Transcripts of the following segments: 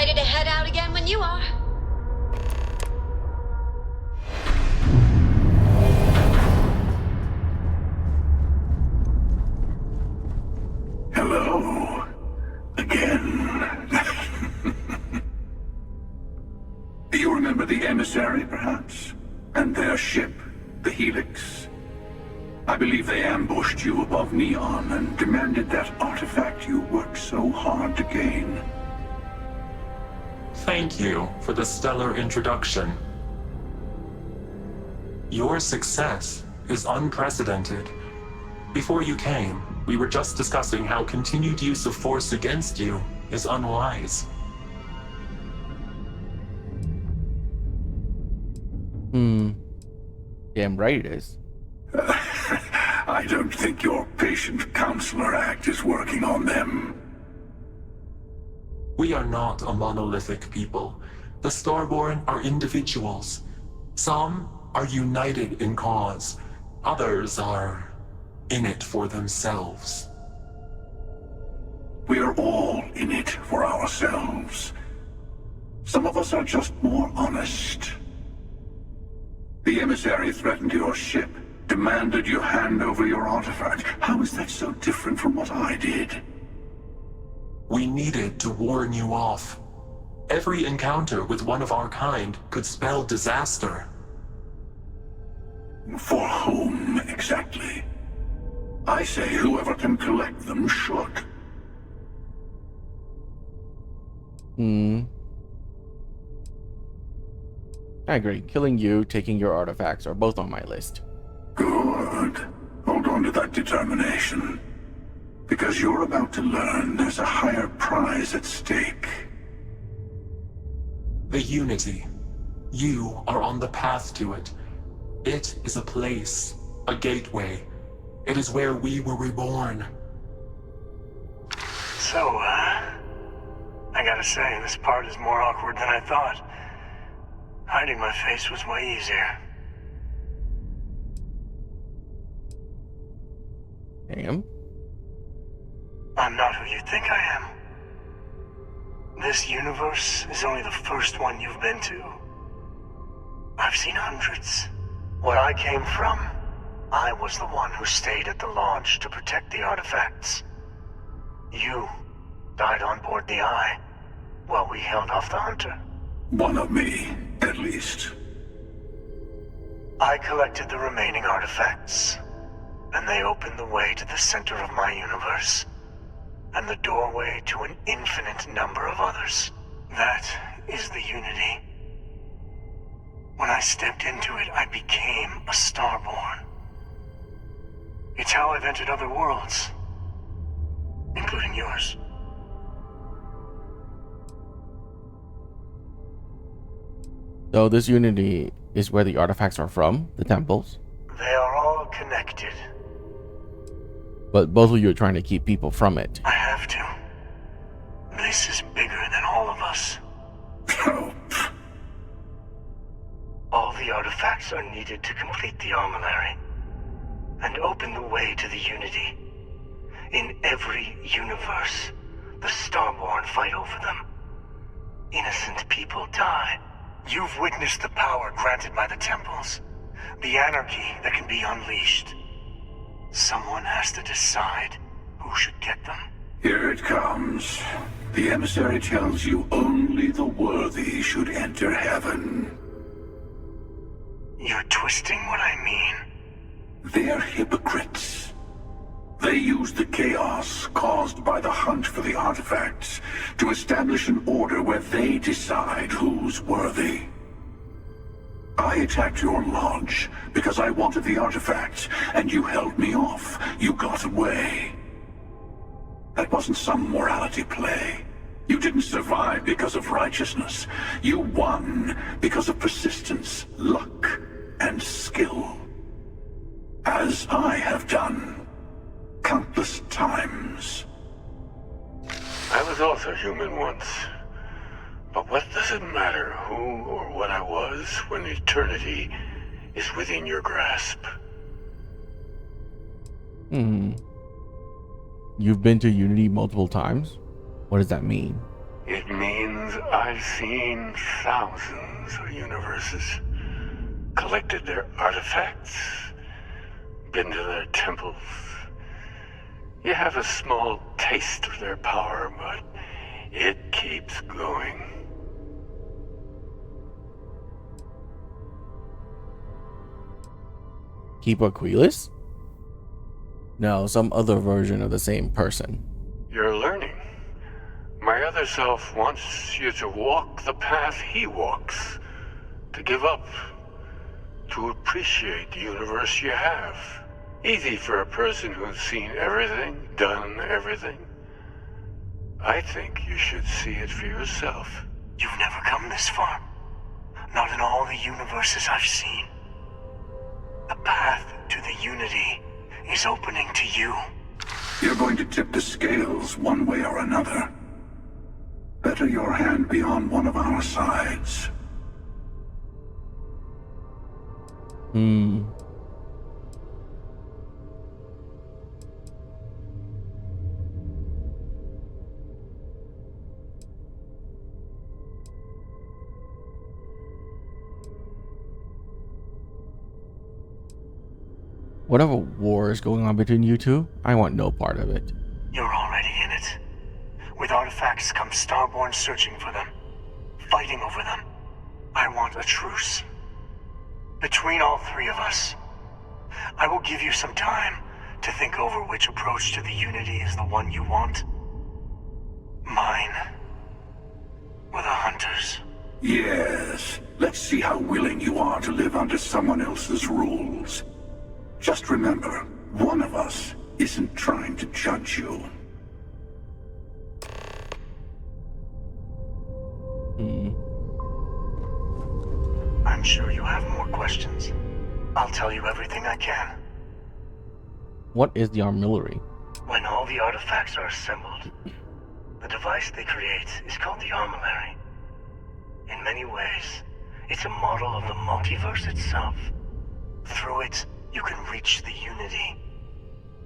ready to head out again when you are. Hello. Again. Do you remember the emissary, perhaps? And their ship, the Helix? I believe they ambushed you above Neon and demanded that artifact you worked so hard to gain. Thank you for the stellar introduction. Your success is unprecedented. Before you came, we were just discussing how continued use of force against you is unwise. Damn right it is. I don't think your patient counselor act is working on them. We are not a monolithic people. The Starborn are individuals. Some are united in cause. Others are in it for themselves. We are all in it for ourselves. Some of us are just more honest. The emissary threatened your ship, demanded you hand over your artifact. How is that so different from what I did? We needed to warn you off. Every encounter with one of our kind could spell disaster. For whom, exactly? I say whoever can collect them should. I agree. Killing you, taking your artifacts are both on my list. Good. Hold on to that determination. Because you're about to learn there's a higher prize at stake. The Unity. You are on the path to it. It is a place, a gateway. It is where we were reborn. So, I gotta say, this part is more awkward than I thought. Hiding my face was way easier. Damn. I'm not who you think I am. This universe is only the first one you've been to. I've seen hundreds. Where I came from, I was the one who stayed at the launch to protect the artifacts. You died on board the Eye, while we held off the Hunter. One of me, at least. I collected the remaining artifacts, and they opened the way to the center of my universe, and the doorway to an infinite number of others. That is the Unity. When I stepped into it, I became a Starborn. It's how I've entered other worlds, including yours. So this Unity is where the artifacts are from, the temples. They are all connected. But both of you are trying to keep people from it. I have to. This is bigger than all of us. All the artifacts are needed to complete the armillary and open the way to the Unity. In every universe, the Starborn fight over them. Innocent people die. You've witnessed the power granted by the temples, the anarchy that can be unleashed. Someone has to decide who should get them. Here it comes. The emissary tells you only the worthy should enter heaven. You're twisting what I mean. They're hypocrites. They use the chaos caused by the hunt for the artifacts to establish an order where they decide who's worthy. I attacked your launch because I wanted the artifact, and you held me off. You got away. That wasn't some morality play. You didn't survive because of righteousness. You won because of persistence, luck, and skill. As I have done countless times. I was also human once. But what does it matter who or what I was when eternity is within your grasp? You've been to Unity multiple times? What does that mean? It means I've seen thousands of universes, collected their artifacts, been to their temples. You have a small taste of their power, but it keeps going. Keep Aquilas? No, some other version of the same person. You're learning. My other self wants you to walk the path he walks, to give up, to appreciate the universe you have. Easy for a person who's seen everything, done everything. I think you should see it for yourself. You've never come this far. Not in all the universes I've seen. The path to the unity is opening to you. You're going to tip the scales one way or another. Better your hand be on one of our sides. Whatever war is going on between you two, I want no part of it. You're already in it. With artifacts comes Starborn searching for them, fighting over them. I want a truce. Between all three of us. I will give you some time to think over which approach to the Unity is the one you want. Mine. Or the Hunters. Yes. Let's see how willing you are to live under someone else's rules. Just remember, one of us isn't trying to judge you. I'm sure you have more questions. I'll tell you everything I can. What is the armillary? When all the artifacts are assembled, the device they create is called the armillary. In many ways, it's a model of the multiverse itself. Through it, you can reach the Unity.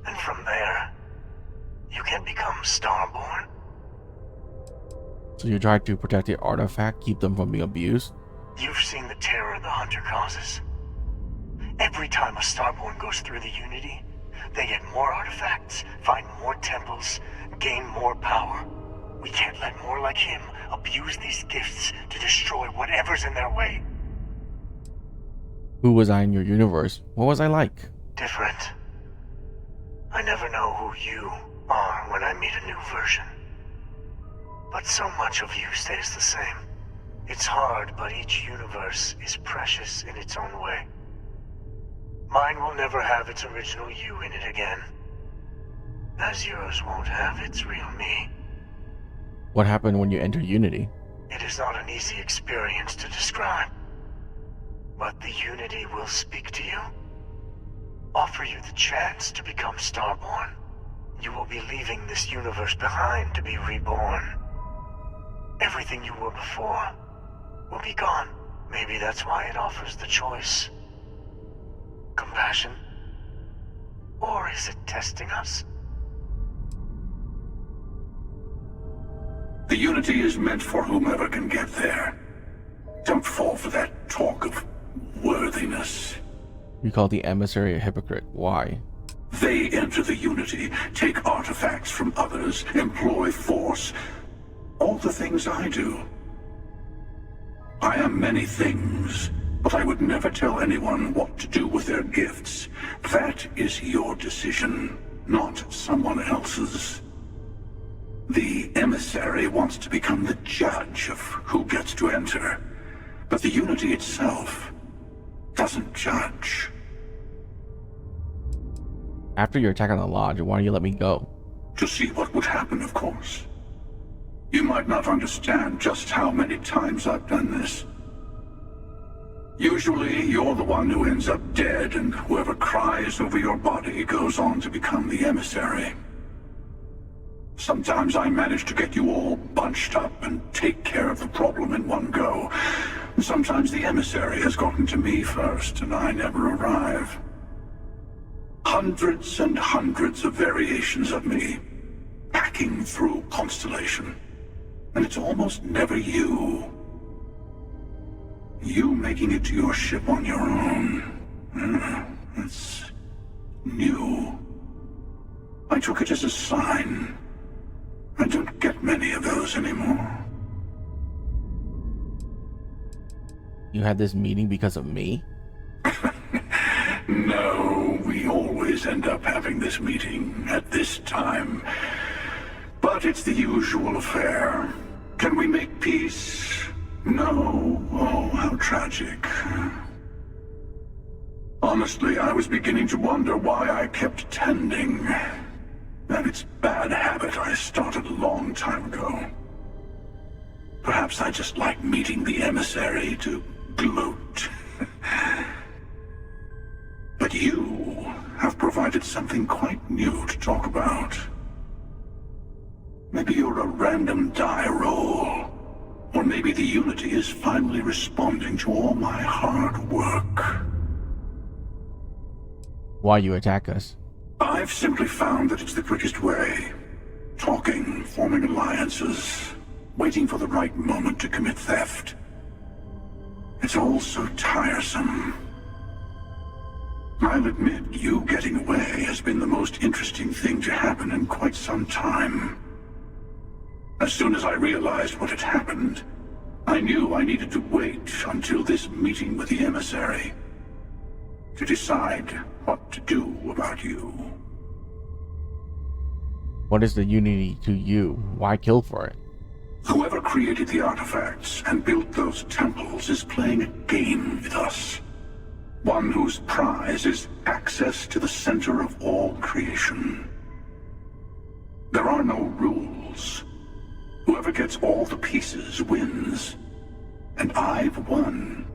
And from there, you can become Starborn. So you try to protect the artifact, keep them from being abused? You've seen the terror the Hunter causes. Every time a Starborn goes through the Unity, they get more artifacts, find more temples, gain more power. We can't let more like him abuse these gifts to destroy whatever's in their way. Who was I in your universe? What was I like? Different. I never know who you are when I meet a new version. But so much of you stays the same. It's hard, but each universe is precious in its own way. Mine will never have its original you in it again. As yours won't have its real me. What happened when you entered Unity? It is not an easy experience to describe. But the Unity will speak to you. Offer you the chance to become Starborn. You will be leaving this universe behind to be reborn. Everything you were before will be gone. Maybe that's why it offers the choice. Compassion? Or is it testing us? The Unity is meant for whomever can get there. Don't fall for that talk of worthiness. You call the emissary a hypocrite. Why? They enter the Unity, take artifacts from others, employ force. All the things I do. I am many things, but I would never tell anyone what to do with their gifts. That is your decision, not someone else's. The emissary wants to become the judge of who gets to enter, but the Unity itself doesn't judge. After your attack on the lodge, why don't you let me go? To see what would happen, of course. You might not understand just how many times I've done this. Usually, you're the one who ends up dead, and whoever cries over your body goes on to become the emissary. Sometimes I manage to get you all bunched up and take care of the problem in one go. Sometimes the emissary has gotten to me first, and I never arrive. Hundreds and hundreds of variations of me, hacking through Constellation. And it's almost never you. You making it to your ship on your own. It's new. I took it as a sign. I don't get many of those anymore. You had this meeting because of me? No, we always end up having this meeting at this time. But it's the usual affair. Can we make peace? No. Oh, how tragic. Honestly, I was beginning to wonder why I kept tending. And it's bad habit I started a long time ago. Perhaps I just like meeting the emissary to gloat. But you have provided something quite new to talk about. Maybe you're a random die roll. Or maybe the Unity is finally responding to all my hard work. Why you attack us? I've simply found that it's the quickest way. Talking, forming alliances, waiting for the right moment to commit theft. It's all so tiresome. I'll admit, you getting away has been the most interesting thing to happen in quite some time. As soon as I realized what had happened, I knew I needed to wait until this meeting with the emissary to decide what to do about you. What is the Unity to you? Why kill for it? Whoever created the artifacts and built those temples is playing a game with us. One whose prize is access to the center of all creation. There are no rules. Whoever gets all the pieces wins. And I've won.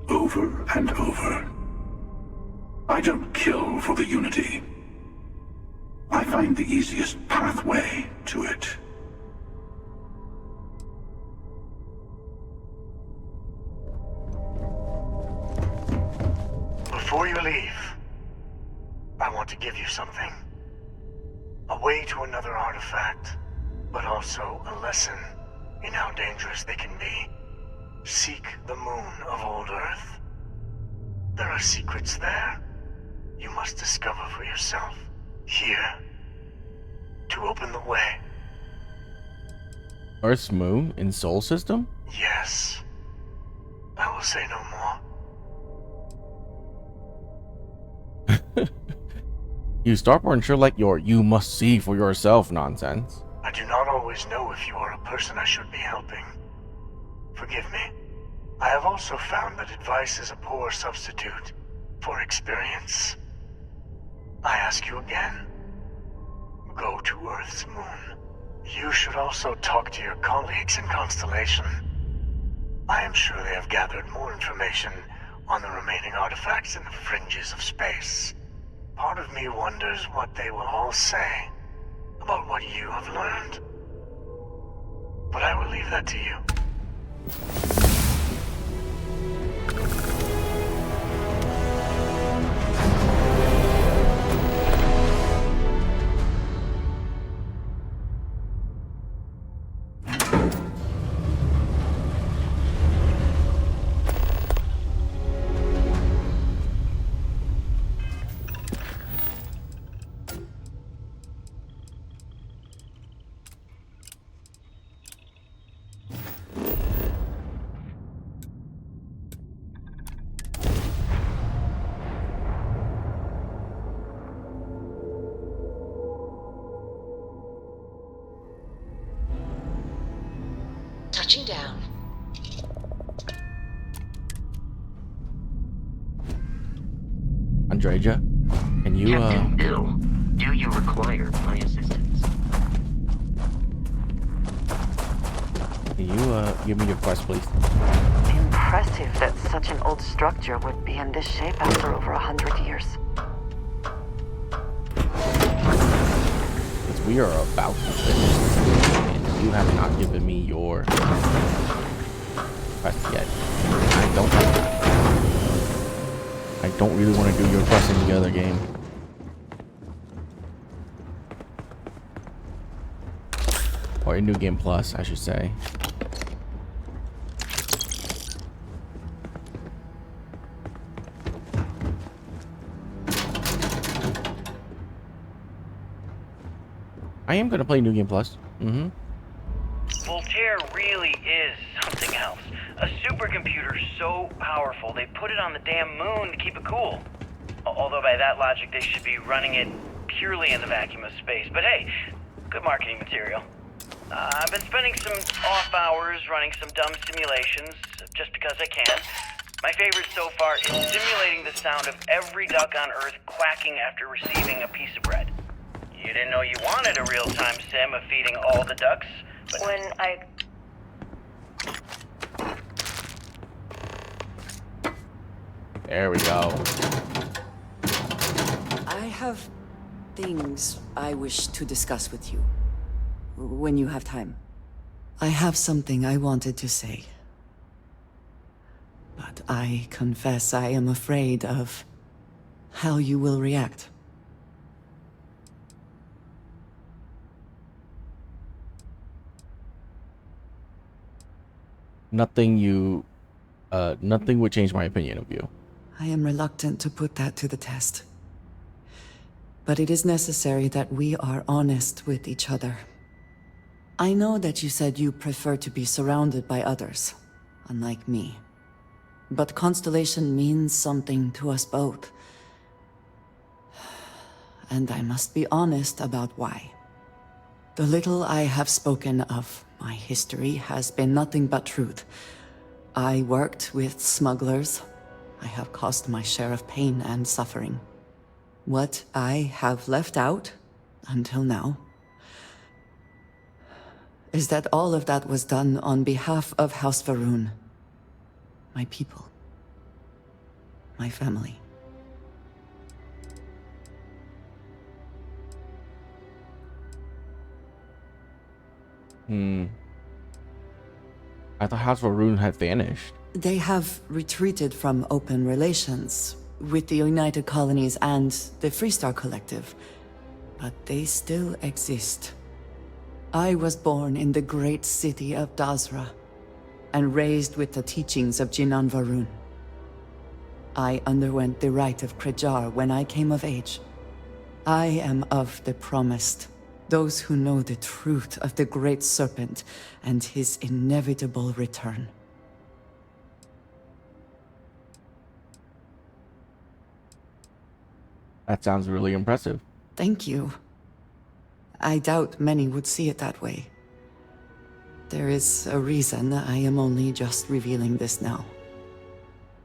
Over and over. I don't kill for the Unity. I find the easiest pathway to it. Before you leave, I want to give you something. A way to another artifact, but also a lesson in how dangerous they can be. Seek the moon of old Earth. There are secrets there you must discover for yourself. Here, to open the way. Earth's moon in Sol system? Yes. I will say no more. You Starborn sure like your "you must see for yourself" nonsense. I do not always know if you are a person I should be helping. Forgive me. I have also found that advice is a poor substitute for experience. I ask you again. Go to Earth's moon. You should also talk to your colleagues in Constellation. I am sure they have gathered more information on the remaining artifacts in the fringes of space. Part of me wonders what they will all say about what you have learned. But I will leave that to you. Touching down. Andreja, can you Captain Bill, do you require my assistance? can you give me your quest, please? Impressive that such an old structure would be in this shape after over 100 years. Because we are about to finish, and you have not given me your quest yet. I don't really want to do your quest in the other game. Or Or New Game Plus, I should say. I am gonna play New Game Plus. Voltaire really is something else. A supercomputer so powerful they put it on the damn moon to keep it cool. Although by that logic they should be running it purely in the vacuum of space. But hey, good marketing material. I've been spending some off hours running some dumb simulations just because I can. My favorite so far is simulating the sound of every duck on Earth quacking after receiving a piece of bread. You didn't know you wanted a real-time sim of feeding all the ducks, but when I... There we go. I have things I wish to discuss with you. When you have time. I have something I wanted to say. But I confess I am afraid of how you will react. Nothing would change my opinion of you. I am reluctant to put that to the test. But it is necessary that we are honest with each other. I know that you said you prefer to be surrounded by others, unlike me. But Constellation means something to us both. And I must be honest about why. The little I have spoken of my history has been nothing but truth. I worked with smugglers. I have caused my share of pain and suffering. What I have left out, until now, is that all of that was done on behalf of House Va'ruun. My people. My family. I thought House Va'ruun had vanished. They have retreated from open relations with the United Colonies and the Freestar Collective, but they still exist. I was born in the great city of Dazra, and raised with the teachings of Jinan Va'ruun. I underwent the rite of Krejar when I came of age. I am of the promised, those who know the truth of the Great Serpent and his inevitable return. That sounds really impressive. Thank you. I doubt many would see it that way. There is a reason I am only just revealing this now.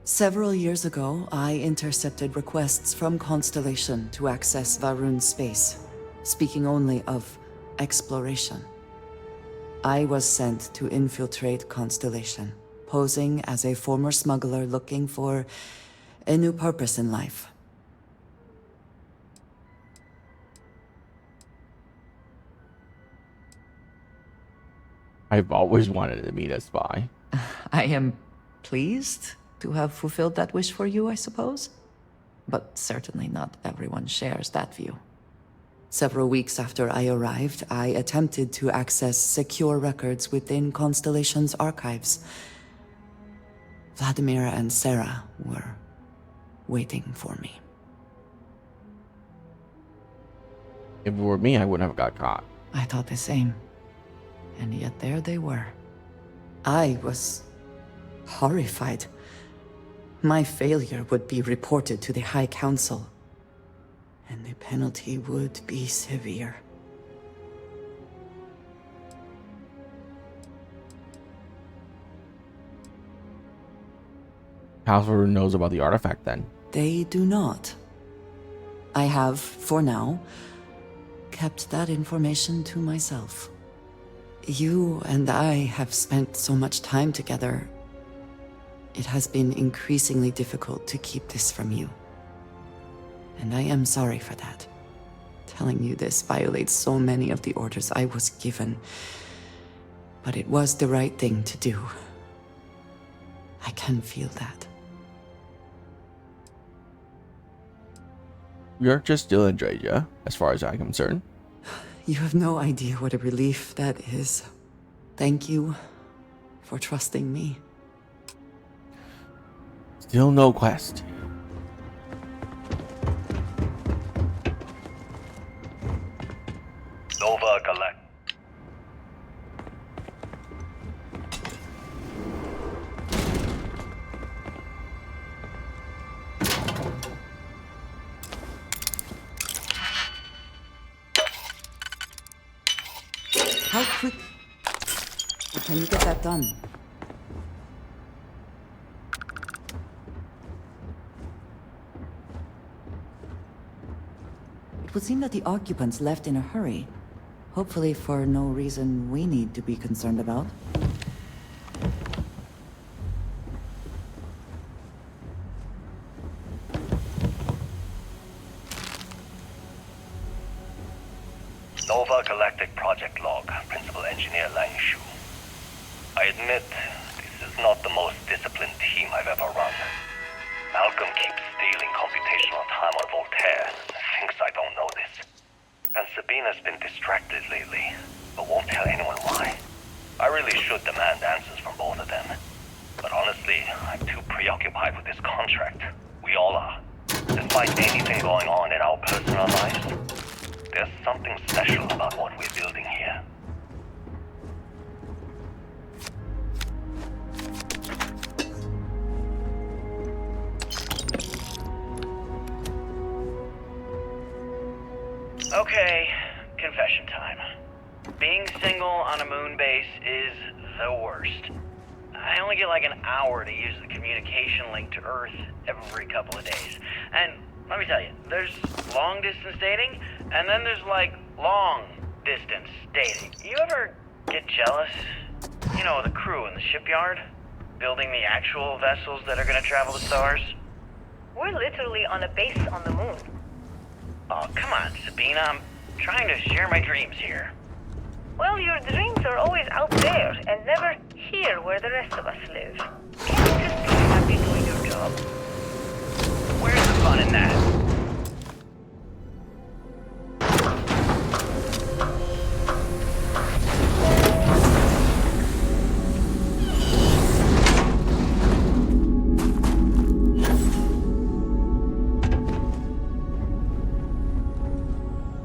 Several years ago, I intercepted requests from Constellation to access Va'ruun's space, speaking only of exploration. I was sent to infiltrate Constellation, posing as a former smuggler looking for a new purpose in life. I've always wanted to meet a spy. I am pleased to have fulfilled that wish for you, I suppose. But certainly not everyone shares that view. Several weeks after I arrived, I attempted to access secure records within Constellation's archives. Vladimir and Sarah were waiting for me. If it were me, I wouldn't have got caught. I thought the same. And yet there they were. I was horrified. My failure would be reported to the High Council, and the penalty would be severe. House Va'ruun knows about the artifact then. They do not. I have, for now, kept that information to myself. You and I have spent so much time together. It has been increasingly difficult to keep this from you. And I am sorry for that. Telling you this violates so many of the orders I was given. But it was the right thing to do. I can feel that. You're just still in Draja, as far as I'm concerned. You have no idea what a relief that is. Thank you for trusting me. Still no quest. Nova Galactic. How quick can you get that done? It would seem that the occupants left in a hurry. Hopefully for no reason we need to be concerned about. Nova Galactic Project Log, Principal Engineer Lang Shu. I admit, this is not the most disciplined team I've ever run. Malcolm keeps stealing computational time on Voltaire and thinks I don't know this. And Sabina's been distracted lately, but won't tell anyone why. I really should demand answers from both of them. But honestly, I'm too preoccupied with this contract. We all are. Despite anything going on in our personal lives, there's something special about what we're building here. Okay, confession time. Being single on a moon base is the worst. I only get like an hour to use the communication link to Earth every couple of days. And let me tell you, there's long distance dating, and then there's like long distance dating. You ever get jealous? You know, the crew in the shipyard? Building the actual vessels that are gonna travel the stars? We're literally on a base on the moon. Oh, come on, Sabina. I'm trying to share my dreams here. Well, your dreams are always out there and never here where the rest of us live. Can't you just be happy doing your job? Where's the fun in that?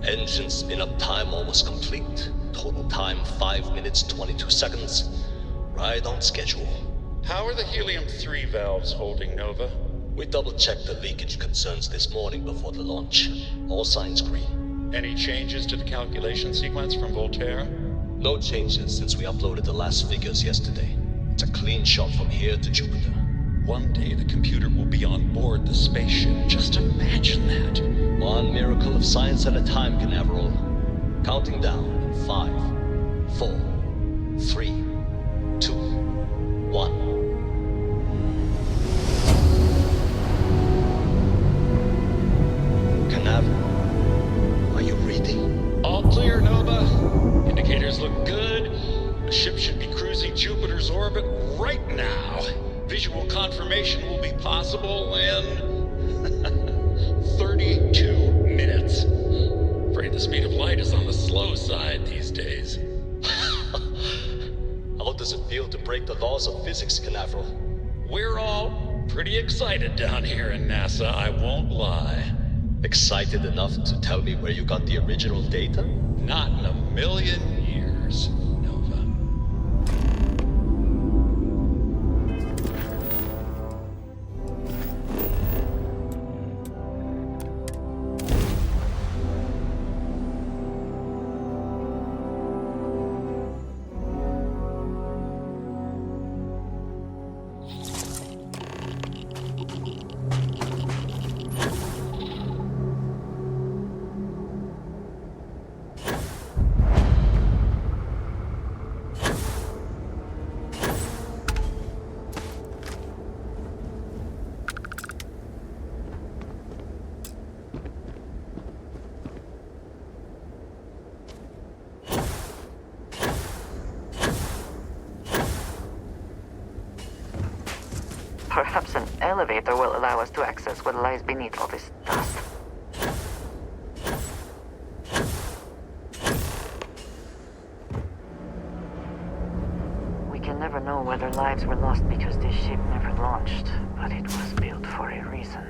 Engine spin-up time almost complete. Total time 5 minutes 22 seconds. Right on schedule. How are the helium-3 valves holding, Nova? We double-checked the leakage concerns this morning before the launch. All signs green. Any changes to the calculation sequence from Voltaire? No changes since we uploaded the last figures yesterday. It's a clean shot from here to Jupiter. One day the computer will be on board the spaceship. Just imagine that. One miracle of science at a time, Canaveral. Counting down in 5, 4, 3, 2, 1. Canaveral, are you reading? All clear, Nova. Indicators look good. The ship should be cruising Jupiter's orbit right now. Visual confirmation will be possible in 32 minutes. Afraid the speed of light is on the slow side these days. How does it feel to break the laws of physics, Canaveral? We're all pretty excited down here in NASA, I won't lie. Excited enough to tell me where you got the original data? Not in a million years. Perhaps an elevator will allow us to access what lies beneath all this dust. their lives were lost because this ship never launched, but it was built for a reason.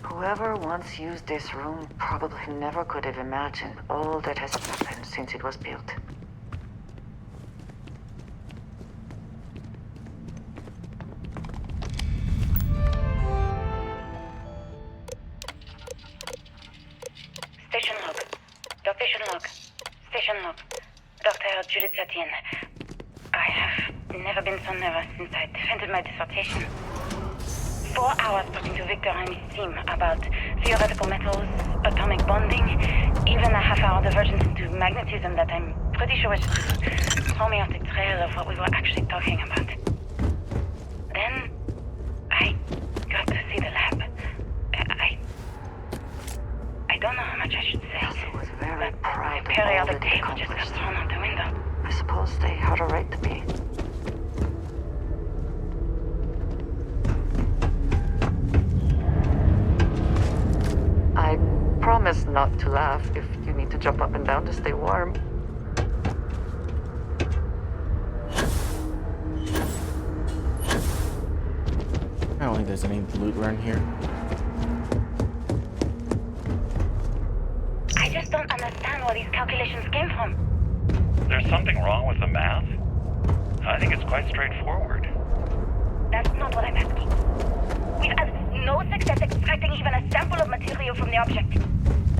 Whoever once used this room probably never could have imagined all that has happened since it was built. Station log. Station log. Station log. Dr. Judith Etienne. I have never been so nervous since I defended my dissertation. 4 hours talking to Victor and his team about theoretical metals, atomic bonding, even a half-hour divergence into magnetism that I'm pretty sure was just to throw me off the trail of what we were actually talking about. Then, I got to see the lab. I don't know how much I should say. Elsa was very proud of all periodic that he table just got accomplished. thrown out the window. I suppose they had a right to be. I promise not to laugh if you need to jump up and down to stay warm. I don't think there's any loot around here. I just don't understand where these calculations came from. There's something wrong with the math? I think it's quite straightforward. That's not what I'm asking. We've had no success extracting even a sample of material from the object.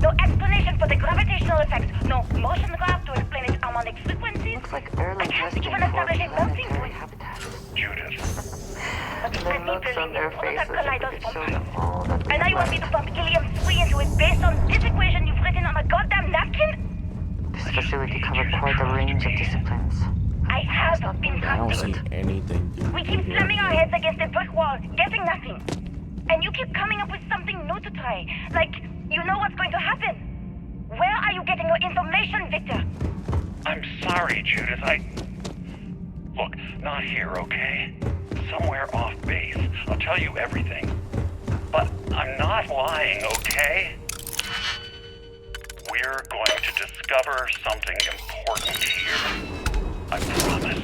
No explanation for the gravitational effects. No motion graph to explain its harmonic frequencies. Looks like early I can't testing even for establish a melting planetary point. habitats. Judith. But The let me looks believe on their in prototype faces if colliders it for showed them months. all that we And now had you want me left. to pump helium-3 into it based on this equation you've written on a goddamn napkin? This facility covered quite a range of disciplines. I have been I don't trusting. see anything. We keep slamming our heads against a brick wall, getting nothing. And you keep coming up with something new to try. Like, you know what's going to happen. Where are you getting your information, Victor? I'm sorry, Judith. Look, not here, okay? Somewhere off base. I'll tell you everything. But I'm not lying, okay? We're going to discover something important here. I promise.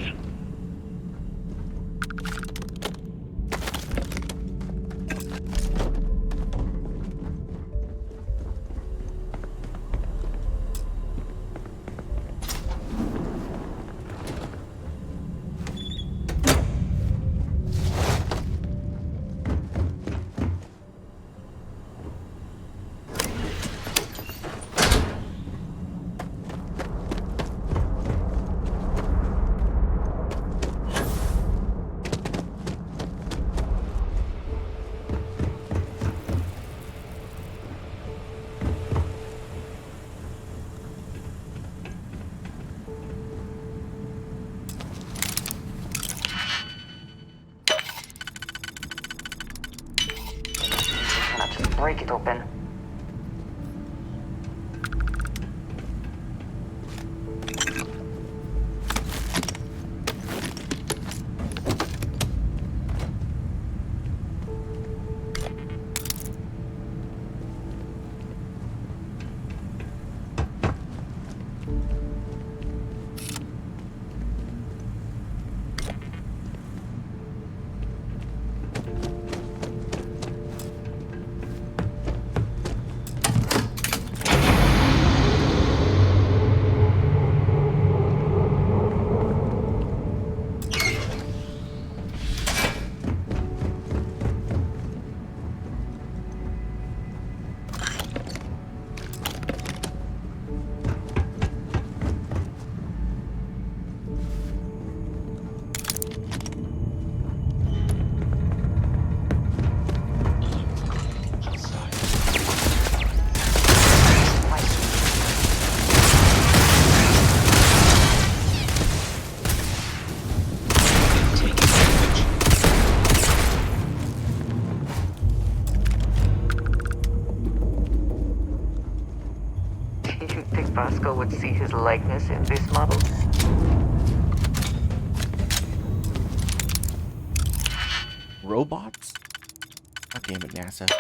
Break it open. would see his likeness in this model? Robots? God damn it, NASA.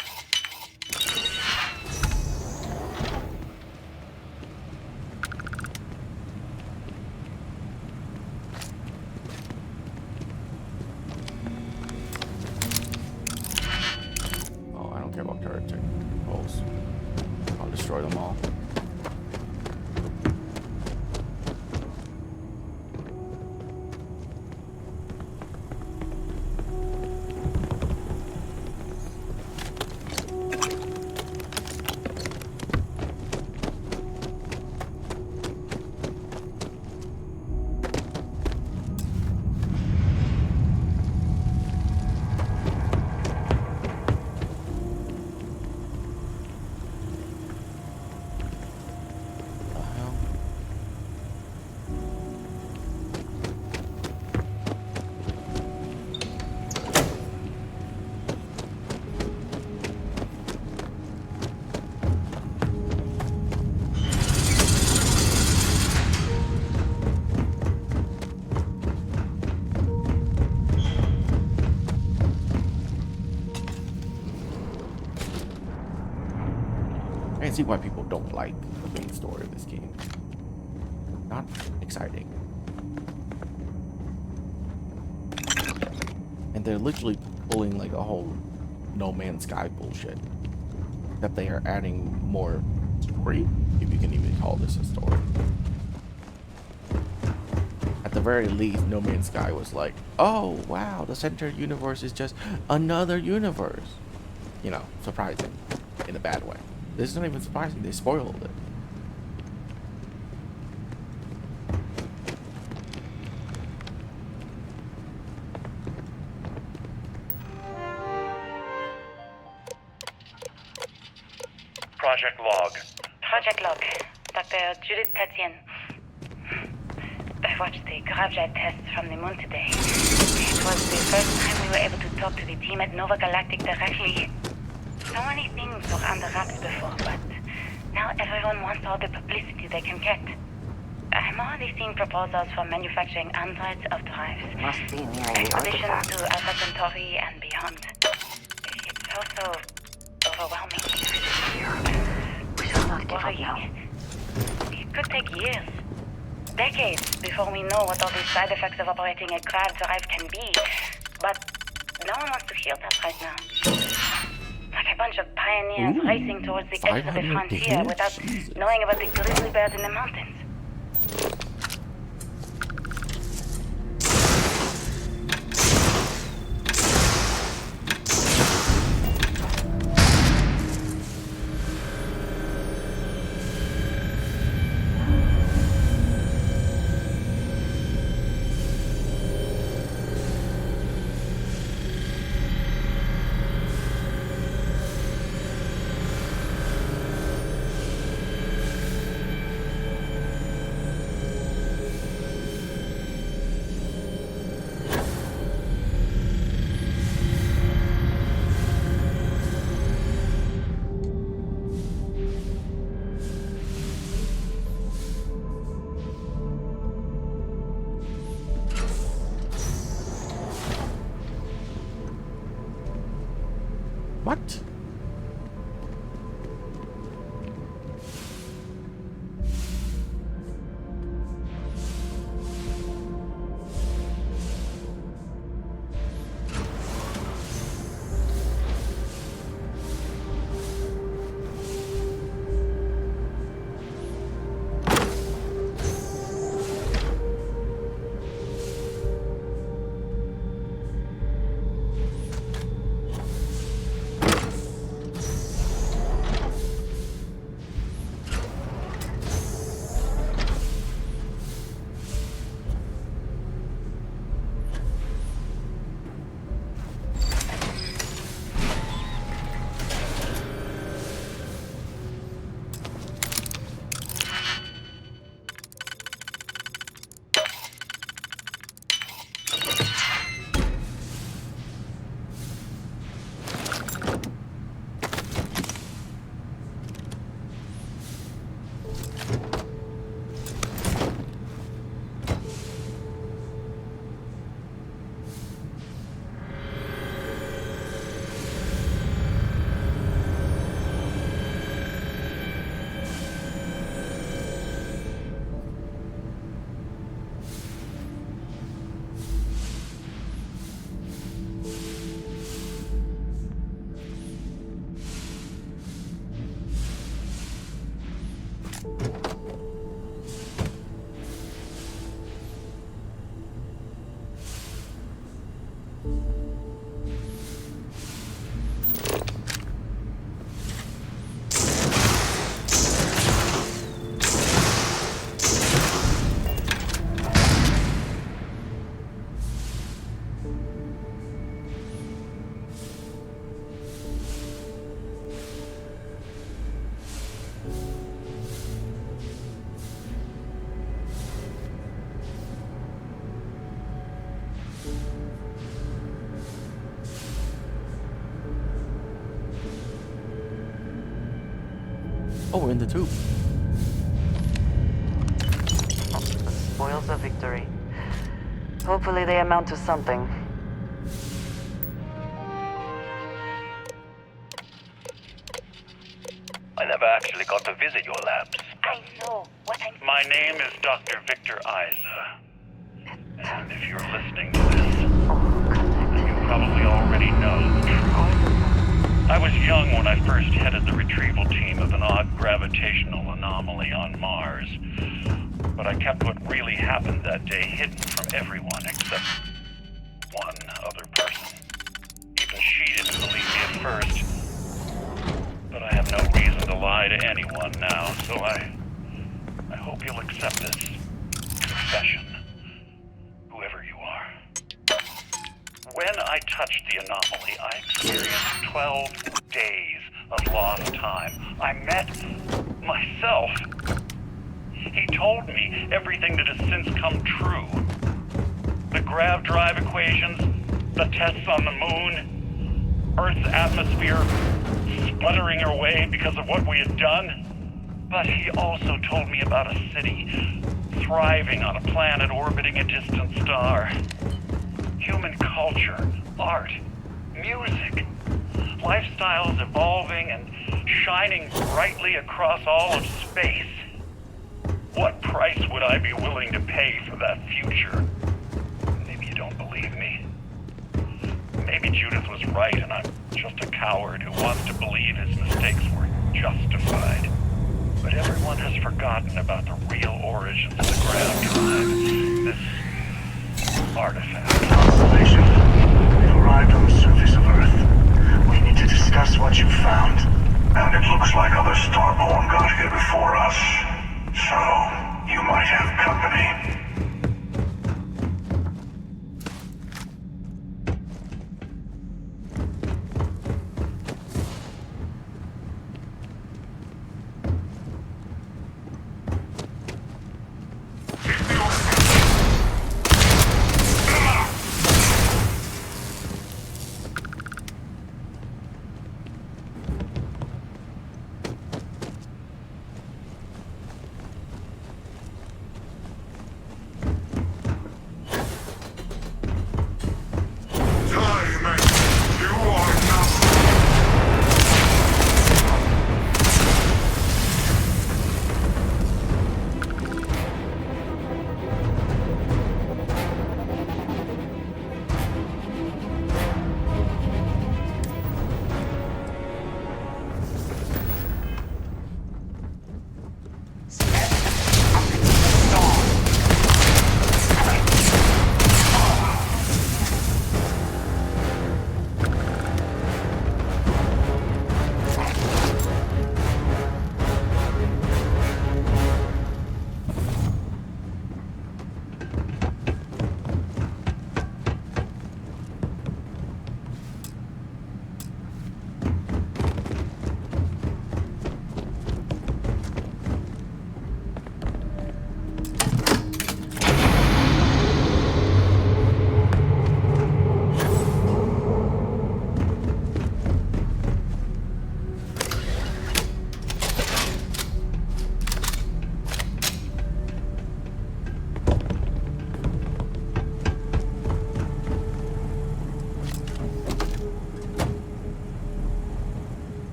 Oh, I don't care about turret holes. I'll destroy them all. I can see why people don't like the main story of this game. Not exciting. And they're literally pulling like a whole No Man's Sky bullshit. Except they are adding more story, if you can even call this a story. At the very least, No Man's Sky was like, oh wow, the center universe is just another universe. You know, surprising in a bad way. This is not even surprising, they spoiled it. Project log. Project log. Dr. Judith Tatian. I watched the gravjet tests from the moon today. It was the first time we were able to talk to the team at Nova Galactic directly. So many things were under wraps before, but now everyone wants all the publicity they can get. I'm already seeing proposals for manufacturing androids of drives. Must be nearing the Expeditions artifact. to Alpha Centauri and beyond. It's also overwhelming. We shall not give up Worrying. now. It could take years, decades, before we know what all the side effects of operating a grav drive can be. But no one wants to hear that right now. Like a bunch of pioneers racing towards the edge of the 500 frontier days? without Jesus. knowing about the grizzly bears in the mountains. What? Oh, we're in the tube. The spoils of victory. Hopefully they amount to something. I never actually got to visit your labs. I know what I'm... My name is Dr. Victor Isa. And if you're listening to this, you probably already know the truth. I was young when I first headed the retrieval team of an odd gravitational anomaly on Mars. But I kept what really happened that day hidden from everyone except one other person. Even she didn't believe me at first. But I have no reason to lie to anyone now, so I hope you'll accept this confession, whoever you are. When I touched the anomaly, I experienced 12 days of lost time. I met myself. He told me everything that has since come true. The grav drive equations, the tests on the moon, Earth's atmosphere sputtering away because of what we had done. But he also told me about a city thriving on a planet orbiting a distant star. Human culture, art, music, lifestyles evolving and shining brightly across all of space. What price would I be willing to pay for that future? Maybe you don't believe me. Maybe Judith was right and I'm just a coward who wants to believe his mistakes were justified. But everyone has forgotten about the real origins of the ground drive. This artifact. Constellation, we've arrived on the surface of Earth. We need to discuss what you found. And it looks like other Starborn got here before us. So, you might have company.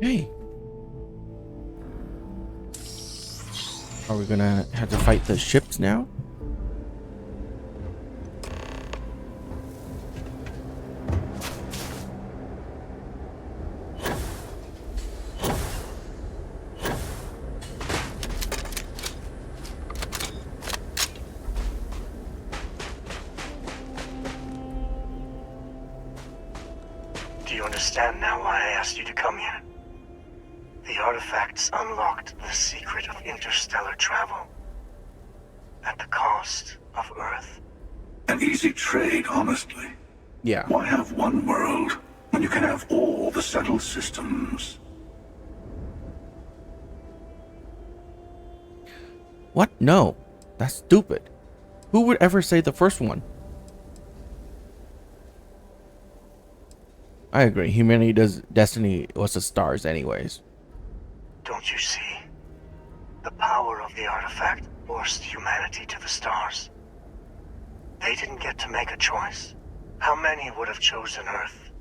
Hey. Are we gonna have to fight the ships now? Do you understand now why I asked you to come here? The artifacts unlocked the secret of interstellar travel. At the cost of Earth. An easy trade, honestly. Yeah. Why have one world when you can have all the settled systems? What? No. That's stupid. Who would ever say the first one? I agree. Humanity does destiny was the stars anyways. Don't you see? The power of the artifact forced humanity to the stars. They didn't get to make a choice. How many would have chosen Earth?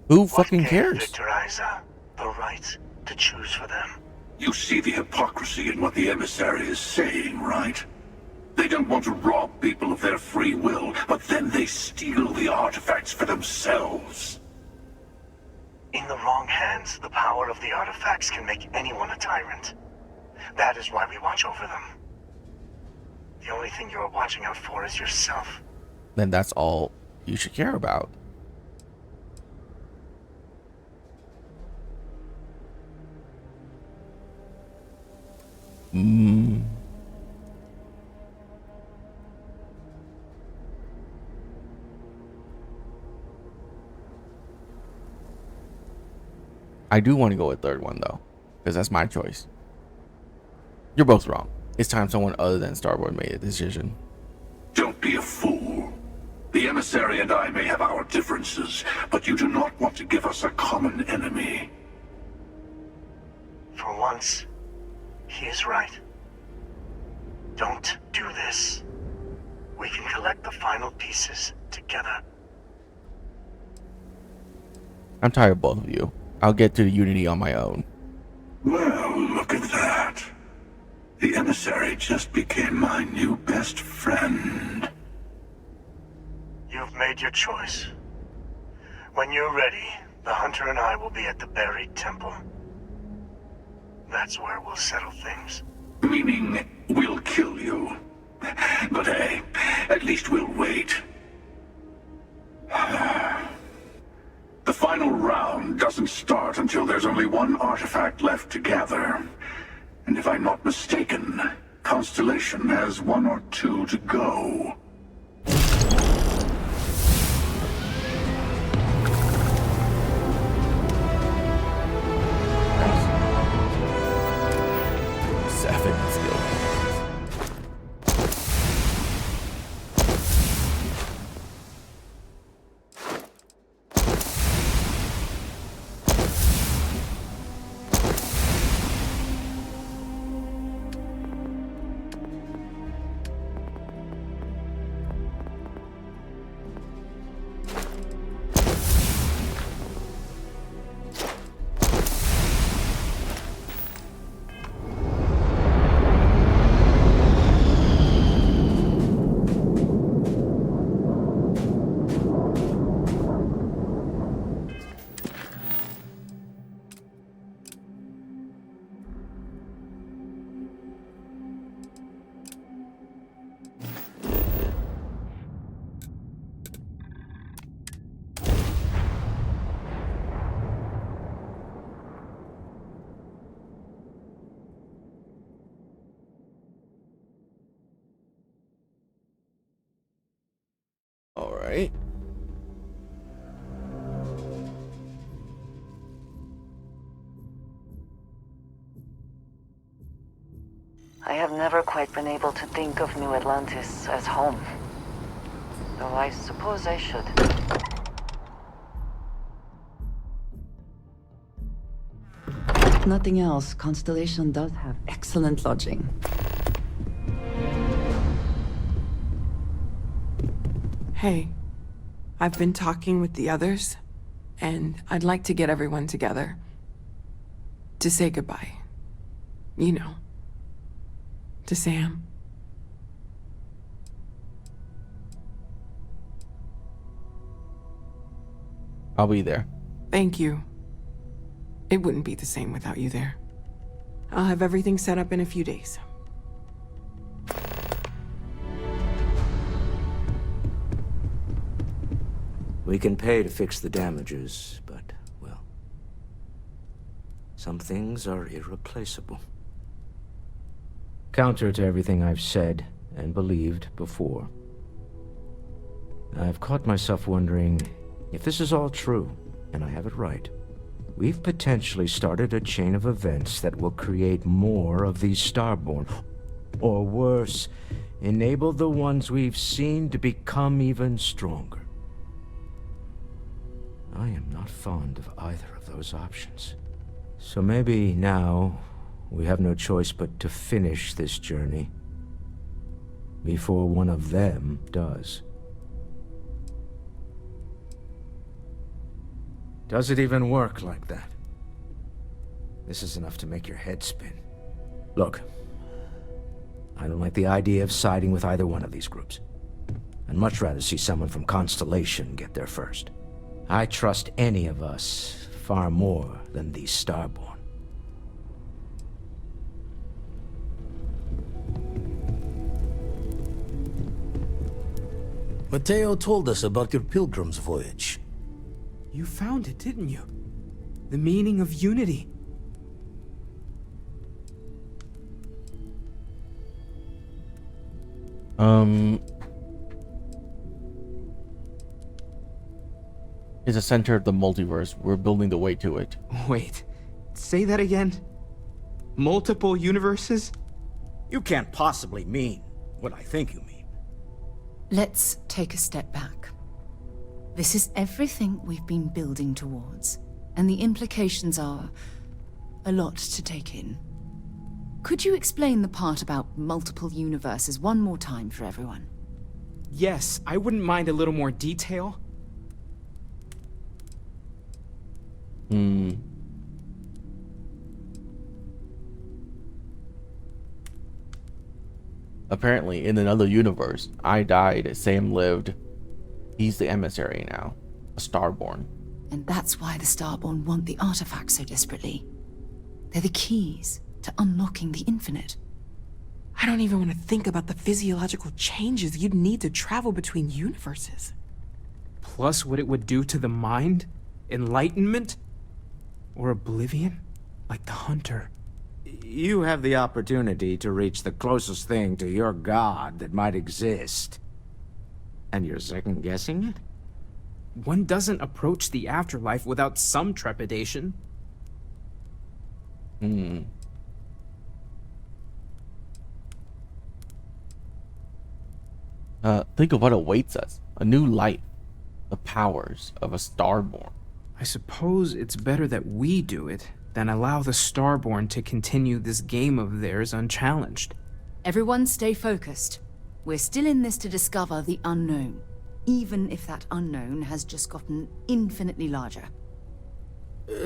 Who fucking cares? Victor Isa the right to choose for them. You see the hypocrisy in what the emissary is saying, right? They don't want to rob people of their free will, but then they steal the artifacts for themselves. In the wrong hands, the power of the artifacts can make anyone a tyrant. That is why we watch over them. The only thing you're watching out for is yourself. Then that's all you should care about. I do want to go with third one though, because that's my choice. You're both wrong. It's time someone other than Starboard made a decision. Don't be a fool. The emissary and I may have our differences, but you do not want to give us a common enemy. For once, he is right. Don't do this. We can collect the final pieces together. I'm tired of both of you. I'll get to the Unity on my own. Well, look at that. The emissary just became my new best friend. You've made your choice. When you're ready, the Hunter and I will be at the buried temple. That's where we'll settle things. Meaning, we'll kill you. But hey, at least we'll wait. The final round doesn't start until there's only one artifact left to gather. And if I'm not mistaken, Constellation has one or two to go. Seven skill. All right. I have never quite been able to think of New Atlantis as home. Though I suppose I should. If nothing else, Constellation does have excellent lodging. Hey, I've been talking with the others, and I'd like to get everyone together. To say goodbye. You know. To Sam. I'll be there. Thank you. It wouldn't be the same without you there. I'll have everything set up in a few days. We can pay to fix the damages, but, well, some things are irreplaceable. Counter to everything I've said and believed before, I've caught myself wondering if this is all true, and I have it right. We've potentially started a chain of events that will create more of these Starborn, or worse, enable the ones we've seen to become even stronger. I am not fond of either of those options. So maybe now we have no choice but to finish this journey before one of them does. Does it even work like that? This is enough to make your head spin. Look, I don't like the idea of siding with either one of these groups. I'd much rather see someone from Constellation get there first. I trust any of us far more than these Starborn. Mateo told us about your pilgrim's voyage. You found it, didn't you? The meaning of unity. It's a center of the multiverse. We're building the way to it. Wait, say that again? Multiple universes? You can't possibly mean what I think you mean. Let's take a step back. This is everything we've been building towards, and the implications are a lot to take in. Could you explain the part about multiple universes one more time for everyone? Yes, I wouldn't mind a little more detail. Apparently, in another universe, I died, Sam lived. He's the emissary now, a Starborn. And that's why the Starborn want the artifacts so desperately. They're the keys to unlocking the infinite. I don't even want to think about the physiological changes you'd need to travel between universes. Plus what it would do to the mind? Enlightenment? Or oblivion? Like the Hunter. You have the opportunity to reach the closest thing to your god that might exist. And you're second-guessing it? One doesn't approach the afterlife without some trepidation. Think of what awaits us. A new life. The powers of a Starborn. I suppose it's better that we do it than allow the Starborn to continue this game of theirs unchallenged. Everyone stay focused. We're still in this to discover the unknown, even if that unknown has just gotten infinitely larger.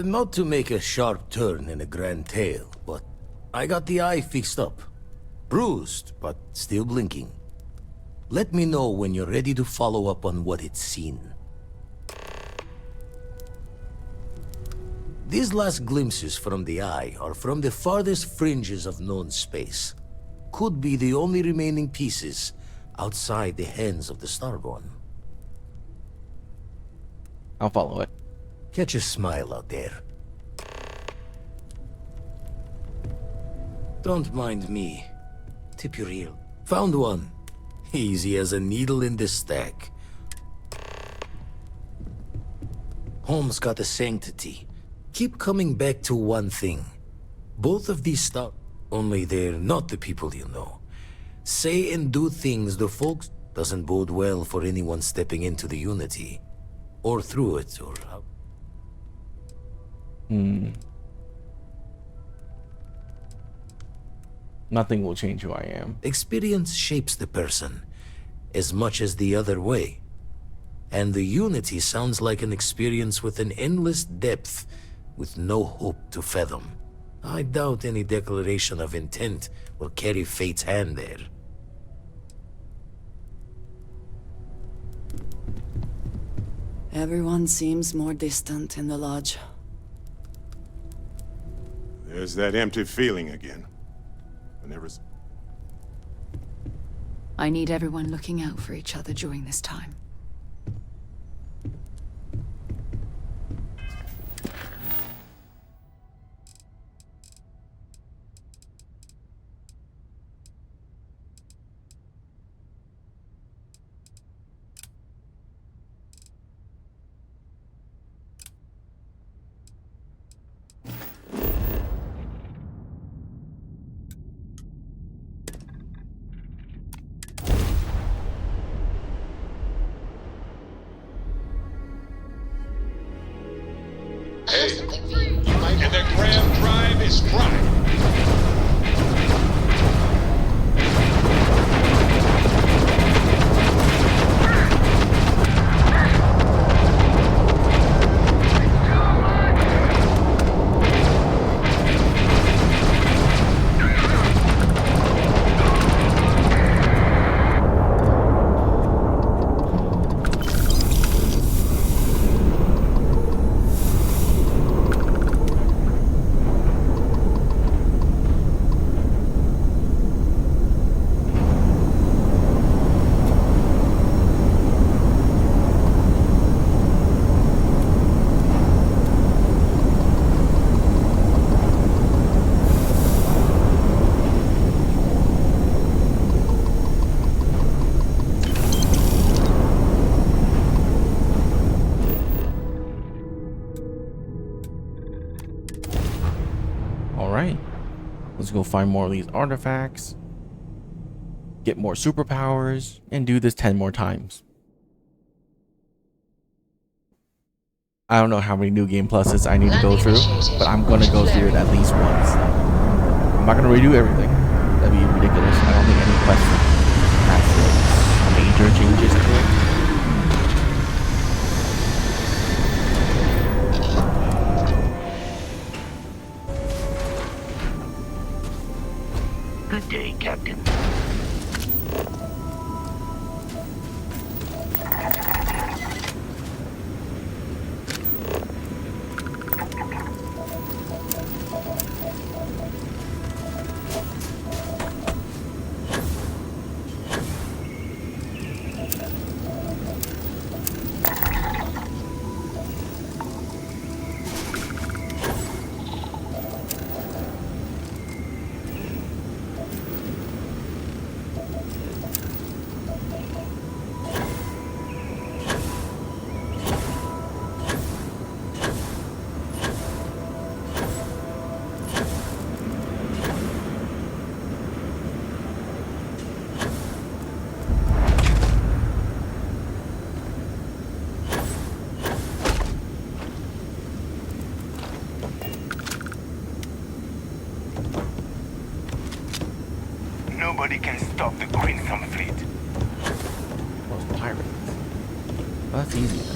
Not to make a sharp turn in a grand tale, but I got the eye fixed up. Bruised, but still blinking. Let me know when you're ready to follow up on what it's seen. These last glimpses from the eye are from the farthest fringes of known space. Could be the only remaining pieces outside the hands of the Starborn. I'll follow it. Catch a smile out there. Don't mind me. Tip your heel. Found one. Easy as a needle in the stack. Home's got a sanctity. Keep coming back to one thing. Both of these stuff, only they're not the people you know. Say and do things the folks doesn't bode well for anyone stepping into the Unity. Or through it, or how. Nothing will change who I am. Experience shapes the person, as much as the other way. And the Unity sounds like an experience with an endless depth, with no hope to fathom. I doubt any declaration of intent will carry fate's hand there. Everyone seems more distant in the lodge. There's that empty feeling again. Whenever... I need everyone looking out for each other during this time. Hey, and the Graham Drive is dry. Alright, let's go find more of these artifacts, get more superpowers, and do this 10 more times. I don't know how many new game pluses I need to go through, but I'm gonna go through it at least once. I'm not gonna redo everything. That'd be ridiculous. I don't think any quest has major changes to it. Good day, Captain. Nobody can stop the Crimson Fleet. Those pirates. Well, that's easy then.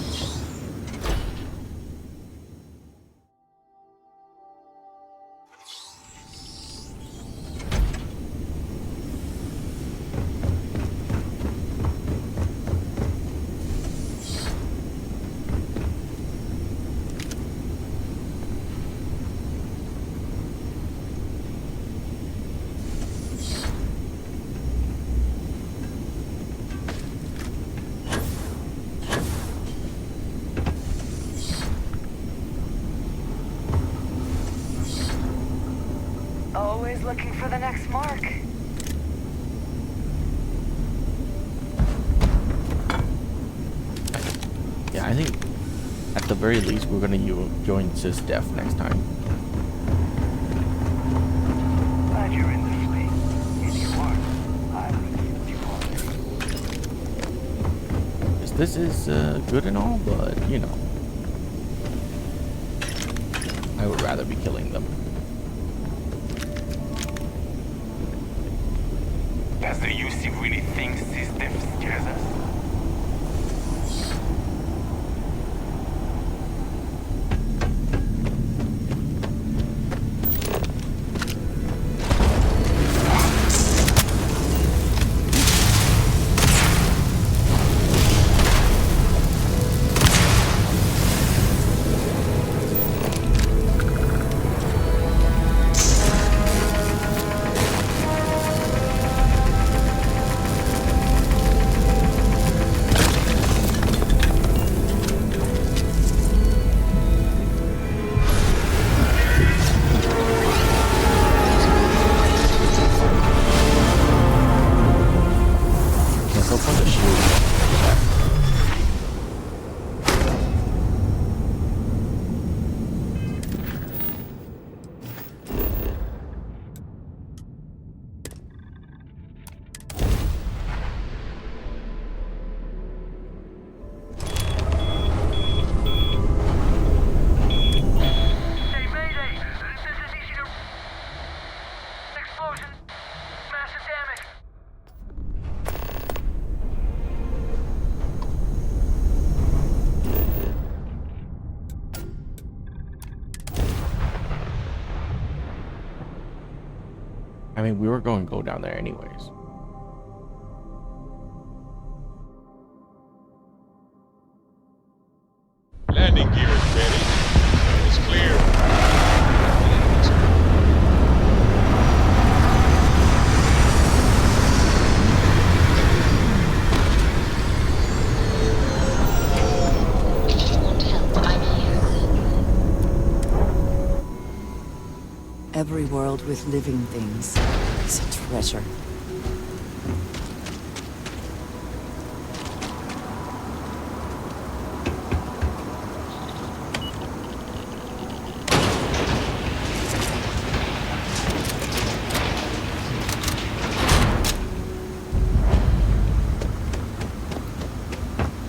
Always looking for the next mark. Yeah, I think at the very least we're gonna join SysDef next time. Glad you're in the fleet. If you are, I will keep you on. This is good and all, but you know, I would rather be killing them. Does the UC really think SysDef scares us? mean, we were going to go down there anyways. Landing gear is ready. It's clear. If you want help, I'm here. Every world with living things is a treasure.